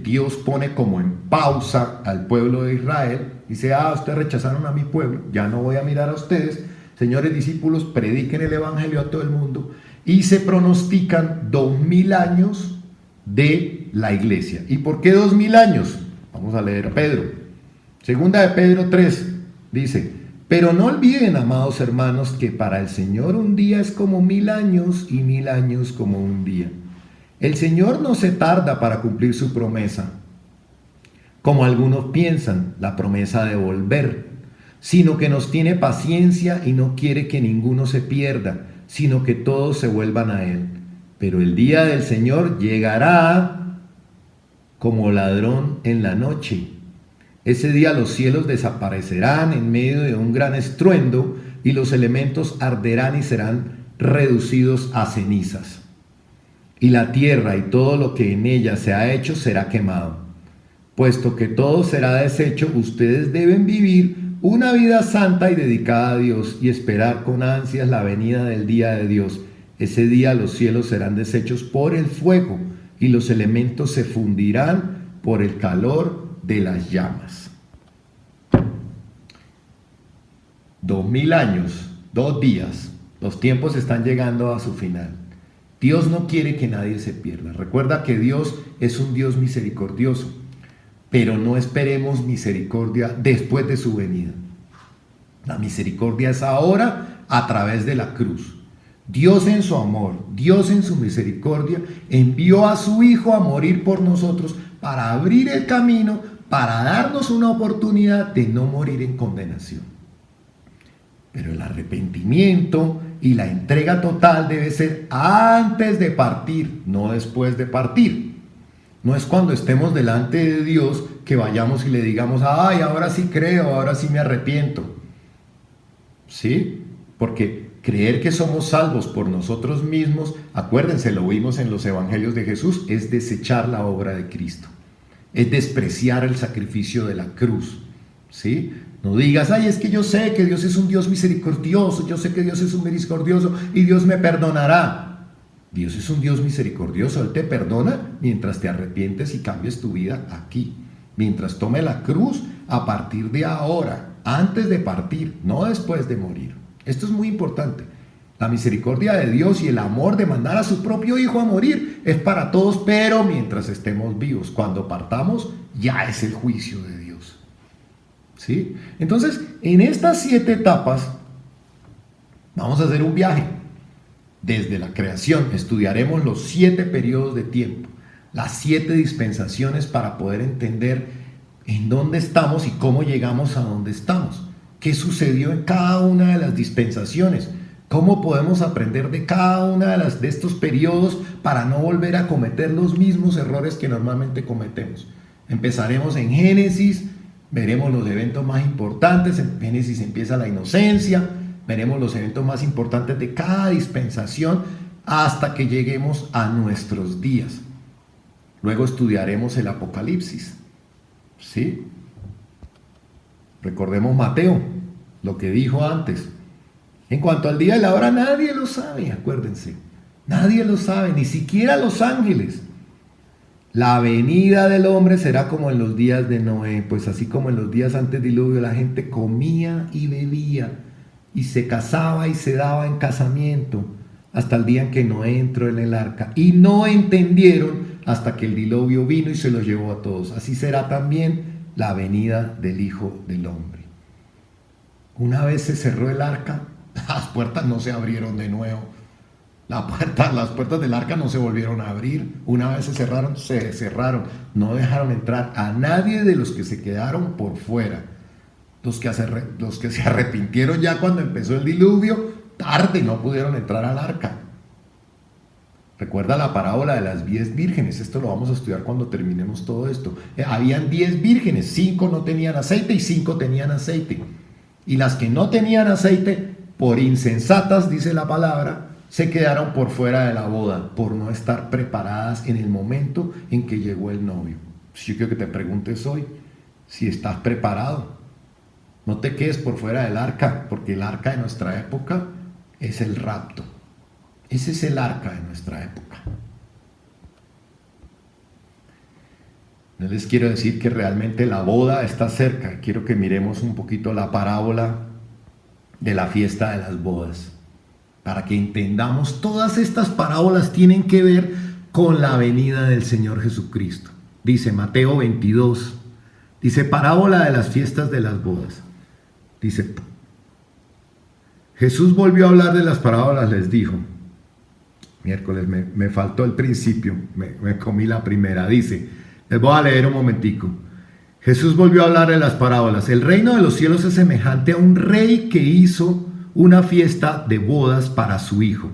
Dios pone como en pausa al pueblo de Israel, dice, ustedes rechazaron a mi pueblo, ya no voy a mirar a ustedes, señores discípulos, prediquen el evangelio a todo el mundo, y se pronostican 2000 años de la iglesia. ¿Y por qué 2000 años? Vamos a leer Pedro. Segunda de Pedro 3 dice, pero no olviden, amados hermanos, que para el Señor un día es como 1000 años y 1000 años como un día. El Señor no se tarda para cumplir su promesa, como algunos piensan, la promesa de volver, sino que nos tiene paciencia y no quiere que ninguno se pierda, sino que todos se vuelvan a Él. Pero el día del Señor llegará como ladrón en la noche. Ese día los cielos desaparecerán en medio de un gran estruendo y los elementos arderán y serán reducidos a cenizas. Y la tierra y todo lo que en ella se ha hecho será quemado. Puesto que todo será deshecho, ustedes deben vivir una vida santa y dedicada a Dios y esperar con ansias la venida del día de Dios. Ese día los cielos serán deshechos por el fuego y los elementos se fundirán por el calor de las llamas. 2000 años, 2 días, los tiempos están llegando a su final. Dios no quiere que nadie se pierda. Recuerda que Dios es un Dios misericordioso, pero no esperemos misericordia después de su venida. La misericordia es ahora a través de la cruz. Dios en su amor, Dios en su misericordia, envió a su Hijo a morir por nosotros para abrir el camino, para darnos una oportunidad de no morir en condenación. Pero el arrepentimiento y la entrega total debe ser antes de partir, no después de partir. No es cuando estemos delante de Dios que vayamos y le digamos, ahora sí creo, ahora sí me arrepiento. ¿Sí? Porque creer que somos salvos por nosotros mismos, acuérdense, lo vimos en los evangelios de Jesús, es desechar la obra de Cristo. Es despreciar el sacrificio de la cruz. ¿Sí? No digas, es que yo sé que Dios es un Dios misericordioso, yo sé que Dios es un misericordioso y Dios me perdonará. Dios es un Dios misericordioso, Él te perdona mientras te arrepientes y cambies tu vida aquí. Mientras tome la cruz a partir de ahora, antes de partir, no después de morir. Esto es muy importante. La misericordia de Dios y el amor de mandar a su propio Hijo a morir es para todos, pero mientras estemos vivos. Cuando partamos, ya es el juicio de Dios. ¿Sí? Entonces, en estas 7 etapas, vamos a hacer un viaje. Desde la creación estudiaremos los 7 periodos de tiempo, las 7 dispensaciones para poder entender en dónde estamos y cómo llegamos a donde estamos. ¿Qué sucedió en cada una de las dispensaciones? ¿Cómo podemos aprender de cada una de estos periodos para no volver a cometer los mismos errores que normalmente cometemos? Empezaremos en Génesis, veremos los eventos más importantes. En Génesis empieza la inocencia, veremos los eventos más importantes de cada dispensación hasta que lleguemos a nuestros días. Luego estudiaremos el Apocalipsis. ¿Sí? Recordemos Mateo, lo que dijo antes. En cuanto al día y la hora, nadie lo sabe, acuérdense. Nadie lo sabe, ni siquiera los ángeles. La venida del hombre será como en los días de Noé, pues así como en los días antes del diluvio la gente comía y bebía y se casaba y se daba en casamiento hasta el día en que Noé entró en el arca. Y no entendieron hasta que el diluvio vino y se los llevó a todos. Así será también la venida del Hijo del Hombre. Una vez se cerró el arca, las puertas no se abrieron de nuevo. Las puertas del arca no se volvieron a abrir. Una vez se cerraron. No dejaron entrar a nadie de los que se quedaron por fuera. Los que se arrepintieron ya cuando empezó el diluvio, tarde, no pudieron entrar al arca. Recuerda la parábola de las 10 vírgenes. Esto lo vamos a estudiar cuando terminemos todo esto. Habían 10 vírgenes, 5 no tenían aceite y 5 tenían aceite. Y las que no tenían aceite, por insensatas, dice la palabra, se quedaron por fuera de la boda, por no estar preparadas en el momento en que llegó el novio. Yo quiero que te preguntes hoy si estás preparado. No te quedes por fuera del arca, porque el arca de nuestra época es el rapto. Ese es el arca de nuestra época. No les quiero decir que realmente la boda está cerca. Quiero que miremos un poquito la parábola de la fiesta de las bodas, para que entendamos, todas estas parábolas tienen que ver con la venida del Señor Jesucristo. Dice Mateo 22, dice parábola de las fiestas de las bodas. Dice, Jesús volvió a hablar de las parábolas, les dijo, miércoles me faltó el principio, me comí la primera, dice, les voy a leer un momentico. Jesús volvió a hablar de las parábolas. El reino de los cielos es semejante a un rey que hizo una fiesta de bodas para su hijo.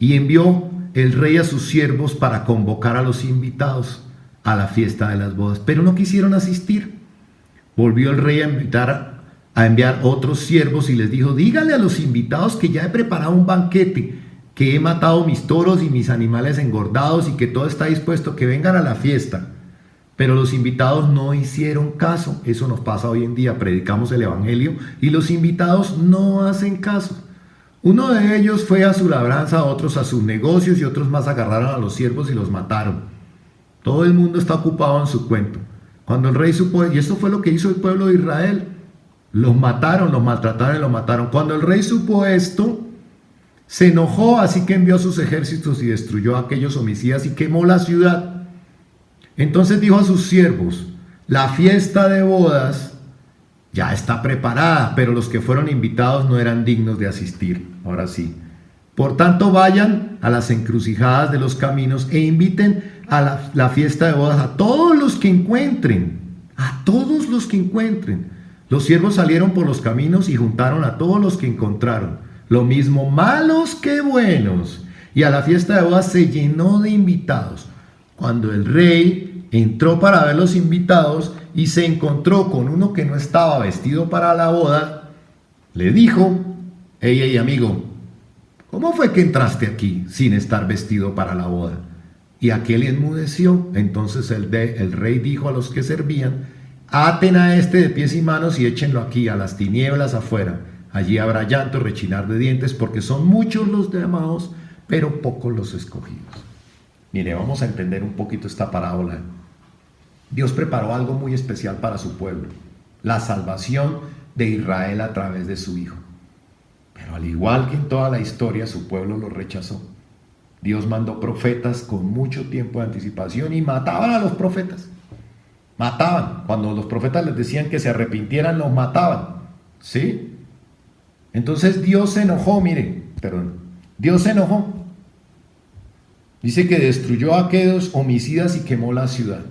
Y envió el rey a sus siervos para convocar a los invitados a la fiesta de las bodas, pero no quisieron asistir. Volvió el rey a enviar otros siervos y les dijo, díganle a los invitados que ya he preparado un banquete, que he matado mis toros y mis animales engordados y que todo está dispuesto, que vengan a la fiesta. Pero los invitados no hicieron caso. Eso nos pasa hoy en día, predicamos el evangelio y los invitados no hacen caso. Uno de ellos fue a su labranza, otros a sus negocios y otros más agarraron a los siervos y los mataron. Todo el mundo está ocupado en su cuento. Cuando el rey supo, y esto fue lo que hizo el pueblo de Israel, los mataron, los maltrataron y los mataron. Cuando el rey supo esto, se enojó, así que envió a sus ejércitos y destruyó a aquellos homicidas y quemó la ciudad. Entonces dijo a sus siervos, la fiesta de bodas ya está preparada, pero los que fueron invitados no eran dignos de asistir. Ahora sí. Por tanto, vayan a las encrucijadas de los caminos e inviten a la fiesta de bodas a todos los que encuentren. A todos los que encuentren. Los siervos salieron por los caminos y juntaron a todos los que encontraron, lo mismo malos que buenos. Y a la fiesta de bodas se llenó de invitados. Cuando el rey entró para ver los invitados y se encontró con uno que no estaba vestido para la boda, le dijo, hey amigo, ¿cómo fue que entraste aquí sin estar vestido para la boda? Y aquel enmudeció. Entonces el rey dijo a los que servían, aten a este de pies y manos y échenlo aquí a las tinieblas afuera. Allí habrá llanto, rechinar de dientes, porque son muchos los llamados, pero pocos los escogidos. Mire, vamos a entender un poquito esta parábola. Dios preparó algo muy especial para su pueblo, la salvación de Israel a través de su Hijo. Pero al igual que en toda la historia, su pueblo lo rechazó. Dios mandó profetas con mucho tiempo de anticipación y mataban a los profetas. Mataban. Cuando los profetas les decían que se arrepintieran, los mataban. ¿Sí? Entonces Dios se enojó, Dios se enojó. Dice que destruyó a aquellos homicidas y quemó la ciudad.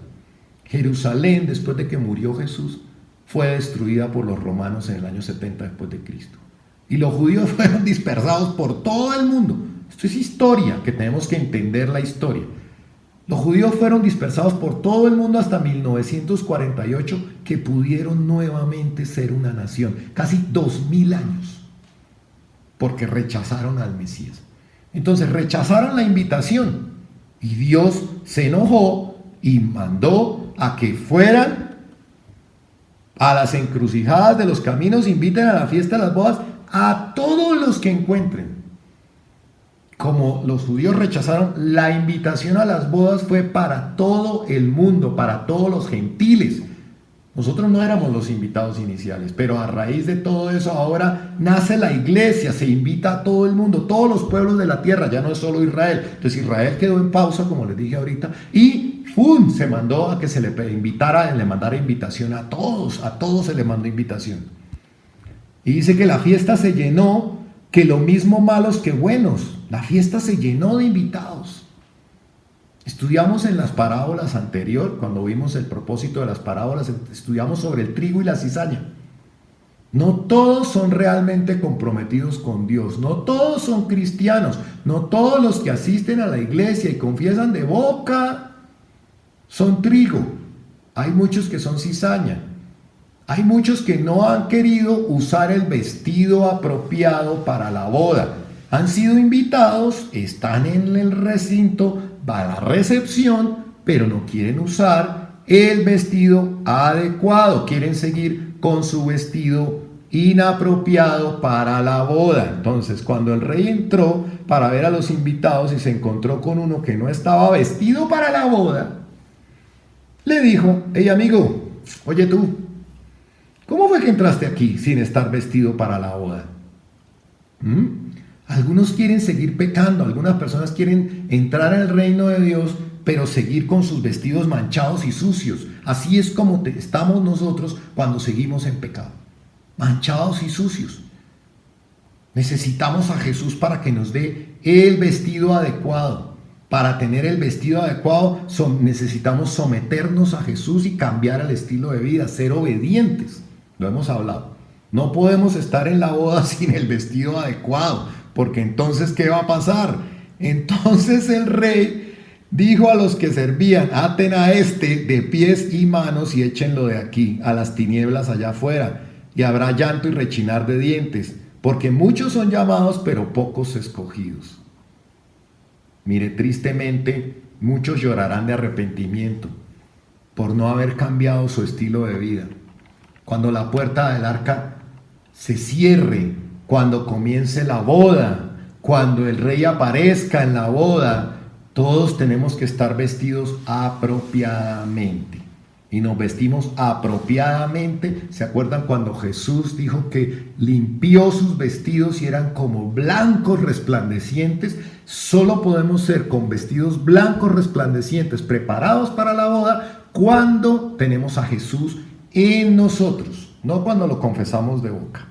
Jerusalén, después de que murió Jesús, fue destruida por los romanos en el año 70 después de Cristo. Y los judíos fueron dispersados por todo el mundo. Esto es historia, que tenemos que entender la historia. Los judíos fueron dispersados por todo el mundo hasta 1948, que pudieron nuevamente ser una nación. Casi 2000 años, porque rechazaron al Mesías. Entonces rechazaron la invitación y Dios se enojó y mandó a que fueran a las encrucijadas de los caminos, inviten a la fiesta de las bodas a todos los que encuentren. Como los judíos rechazaron, la invitación a las bodas fue para todo el mundo, para todos los gentiles. Nosotros no éramos los invitados iniciales, pero a raíz de todo eso ahora nace la iglesia, se invita a todo el mundo, todos los pueblos de la tierra, ya no es solo Israel. Entonces Israel quedó en pausa, como les dije ahorita, y ¡fum!, se mandó a que se le mandara invitación a todos se le mandó invitación. Y dice que la fiesta se llenó, que lo mismo malos que buenos. La fiesta se llenó de invitados. Estudiamos en las parábolas anterior, cuando vimos el propósito de las parábolas, estudiamos sobre el trigo y la cizaña. No todos son realmente comprometidos con Dios, no todos son cristianos, no todos los que asisten a la iglesia y confiesan de boca son trigo. Hay muchos que son cizaña. Hay muchos que no han querido usar el vestido apropiado para la boda. Han sido invitados, están en el recinto, va a la recepción, pero no quieren usar el vestido adecuado. Quieren seguir con su vestido inapropiado para la boda. Entonces, cuando el rey entró para ver a los invitados y se encontró con uno que no estaba vestido para la boda, le dijo: hey amigo, oye tú, ¿cómo fue que entraste aquí sin estar vestido para la boda? Algunos quieren seguir pecando, algunas personas quieren entrar en el reino de Dios, pero seguir con sus vestidos manchados y sucios. Así es como estamos nosotros cuando seguimos en pecado, manchados y sucios. Necesitamos a Jesús para que nos dé el vestido adecuado. Para tener el vestido adecuado necesitamos someternos a Jesús y cambiar el estilo de vida, ser obedientes. Lo hemos hablado. No podemos estar en la boda sin el vestido adecuado, porque entonces, ¿qué va a pasar? Entonces el rey dijo a los que servían: aten a este de pies y manos y échenlo de aquí a las tinieblas allá afuera, y habrá llanto y rechinar de dientes, porque muchos son llamados, pero pocos escogidos. Mire, tristemente, muchos llorarán de arrepentimiento por no haber cambiado su estilo de vida. Cuando la puerta del arca se cierre, cuando comience la boda, cuando el rey aparezca en la boda, todos tenemos que estar vestidos apropiadamente. Y nos vestimos apropiadamente. ¿Se acuerdan cuando Jesús dijo que limpió sus vestidos y eran como blancos resplandecientes? Solo podemos ser con vestidos blancos resplandecientes, preparados para la boda, cuando tenemos a Jesús en nosotros, no cuando lo confesamos de boca.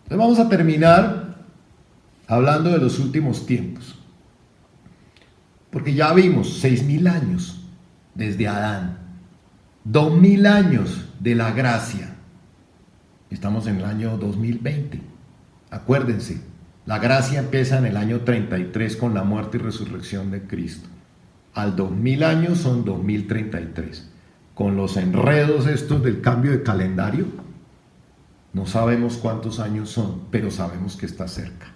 Entonces vamos a terminar hablando de los últimos tiempos. Porque ya vimos 6.000 años desde Adán. 2.000 años de la gracia. Estamos en el año 2020. Acuérdense, la gracia empieza en el año 33 con la muerte y resurrección de Cristo. Al 2.000 años son 2033. Con los enredos estos del cambio de calendario, no sabemos cuántos años son, pero sabemos que está cerca.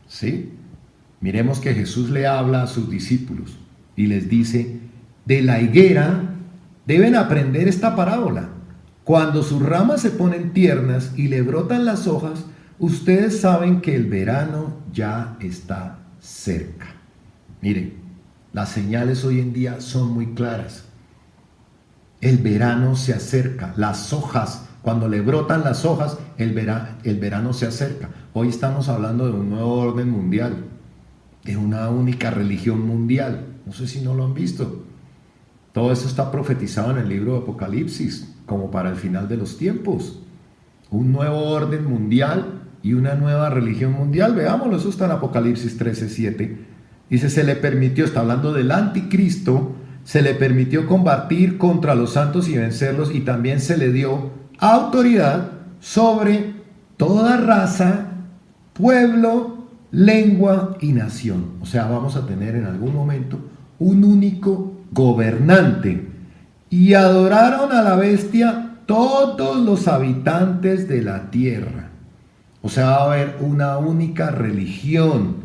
¿Sí? Miremos que Jesús le habla a sus discípulos y les dice: de la higuera deben aprender esta parábola. Cuando sus ramas se ponen tiernas y le brotan las hojas, ustedes saben que el verano ya está cerca. Miren, las señales hoy en día son muy claras. El verano se acerca, las hojas, cuando le brotan las hojas, el verano se acerca. Hoy estamos hablando de un nuevo orden mundial, de una única religión mundial. No sé si no lo han visto. Todo eso está profetizado en el libro de Apocalipsis, como para el final de los tiempos. Un nuevo orden mundial y una nueva religión mundial. Veámoslo, eso está en Apocalipsis 13:7. Dice: se le permitió, está hablando del anticristo, se le permitió combatir contra los santos y vencerlos, y también se le dio autoridad sobre toda raza, pueblo, lengua y nación. O sea, vamos a tener en algún momento un único gobernante. Y adoraron a la bestia todos los habitantes de la tierra. O sea, va a haber una única religión.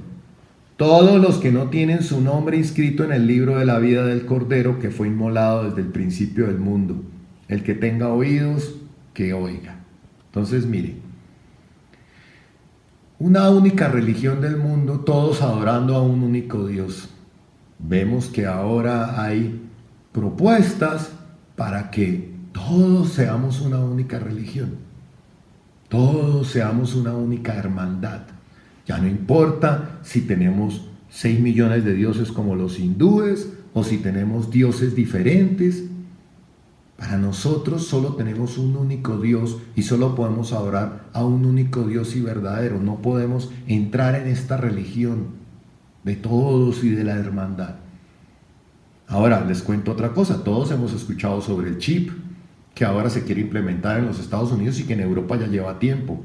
Todos los que no tienen su nombre inscrito en el libro de la vida del Cordero, que fue inmolado desde el principio del mundo. El que tenga oídos, que oiga. Entonces, mire, una única religión del mundo, todos adorando a un único Dios. Vemos que ahora hay propuestas para que todos seamos una única religión, todos seamos una única hermandad. Ya no importa si tenemos 6 millones de dioses como los hindúes o si tenemos dioses diferentes. Para nosotros solo tenemos un único Dios y solo podemos adorar a un único Dios y verdadero. No podemos entrar en esta religión. de todos y de la hermandad. Ahora, les cuento otra cosa. Todos hemos escuchado sobre el chip, que ahora se quiere implementar en los Estados Unidos y que en Europa ya lleva tiempo,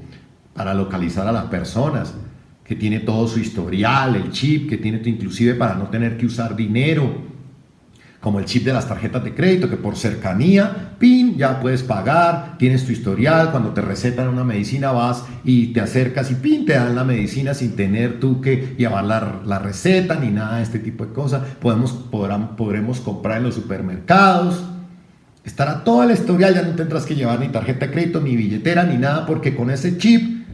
para localizar a las personas, que tiene todo su historial, el chip, que tiene inclusive para no tener que usar dinero, como el chip de las tarjetas de crédito, que por cercanía, PIN, ya puedes pagar, tienes tu historial, cuando te recetan una medicina vas y te acercas y PIN, te dan la medicina sin tener tú que llevar la receta ni nada de este tipo de cosas. Podremos comprar en los supermercados, estará todo el historial, ya no tendrás que llevar ni tarjeta de crédito, ni billetera, ni nada, porque con ese chip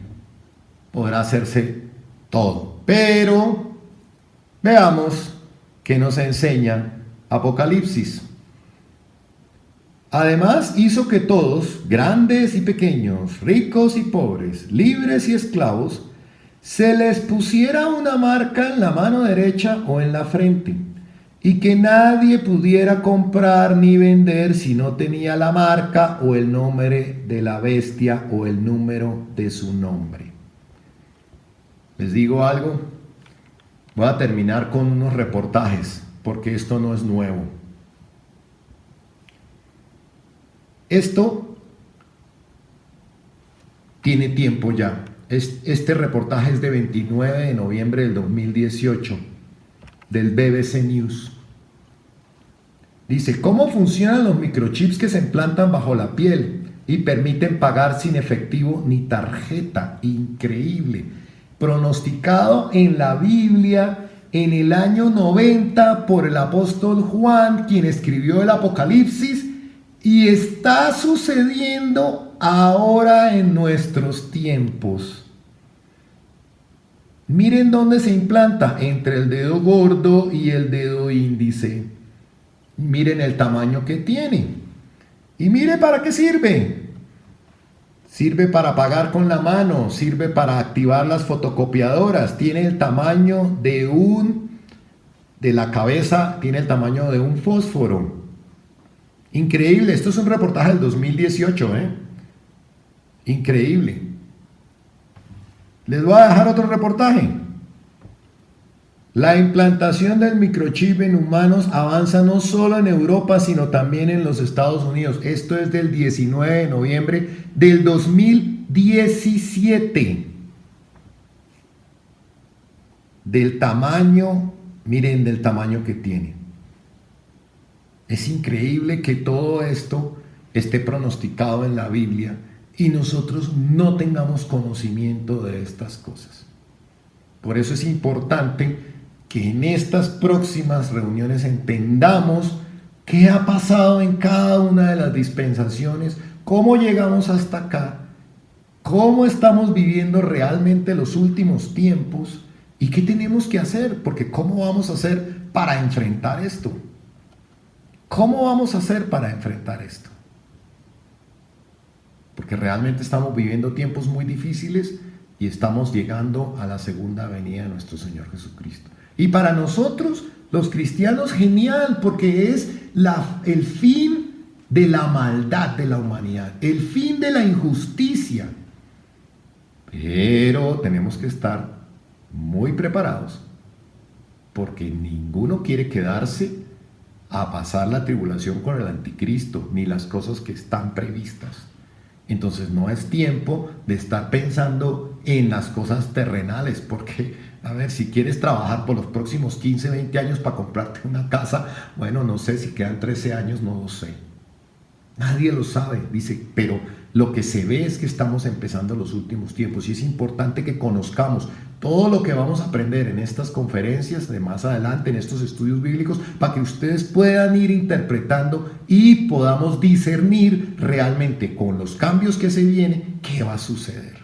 podrá hacerse todo. Pero veamos qué nos enseña Apocalipsis. Además hizo que todos, grandes y pequeños, ricos y pobres, libres y esclavos, se les pusiera una marca en la mano derecha o en la frente, y que nadie pudiera comprar ni vender si no tenía la marca o el nombre de la bestia o el número de su nombre. Les digo algo, voy a terminar con unos reportajes, porque esto no es nuevo. Esto tiene tiempo ya. Este reportaje es de 29 de noviembre del 2018, del BBC News. Dice, ¿cómo funcionan los microchips que se implantan bajo la piel y permiten pagar sin efectivo ni tarjeta? Increíble. Pronosticado en la Biblia en el año 90 por el apóstol Juan, quien escribió el Apocalipsis, y está sucediendo ahora en nuestros tiempos. Miren dónde se implanta, entre el dedo gordo y el dedo índice. Miren el tamaño que tiene. Y mire para qué sirve. Sirve para pagar con la mano, sirve para activar las fotocopiadoras, tiene el tamaño de la cabeza, tiene el tamaño de un fósforo. Increíble, esto es un reportaje del 2018, Increíble. Les voy a dejar otro reportaje. La implantación del microchip en humanos avanza no solo en Europa, sino también en los Estados Unidos. Esto es del 19 de noviembre del 2017. Del tamaño, miren del tamaño que tiene. Es increíble que todo esto esté pronosticado en la Biblia y nosotros no tengamos conocimiento de estas cosas. Por eso es importante que en estas próximas reuniones entendamos qué ha pasado en cada una de las dispensaciones, cómo llegamos hasta acá, cómo estamos viviendo realmente los últimos tiempos y qué tenemos que hacer, porque cómo vamos a hacer para enfrentar esto. ¿Cómo vamos a hacer para enfrentar esto? Porque realmente estamos viviendo tiempos muy difíciles y estamos llegando a la segunda venida de nuestro Señor Jesucristo. Y para nosotros, los cristianos, genial, porque es el fin de la maldad de la humanidad, el fin de la injusticia. Pero tenemos que estar muy preparados, porque ninguno quiere quedarse a pasar la tribulación con el anticristo, ni las cosas que están previstas. Entonces no es tiempo de estar pensando en las cosas terrenales, porque, a ver, si quieres trabajar por los próximos 15, 20 años para comprarte una casa, bueno, no sé, si quedan 13 años, no lo sé. Nadie lo sabe, dice, pero lo que se ve es que estamos empezando los últimos tiempos y es importante que conozcamos todo lo que vamos a aprender en estas conferencias de más adelante, en estos estudios bíblicos, para que ustedes puedan ir interpretando y podamos discernir realmente con los cambios que se vienen qué va a suceder.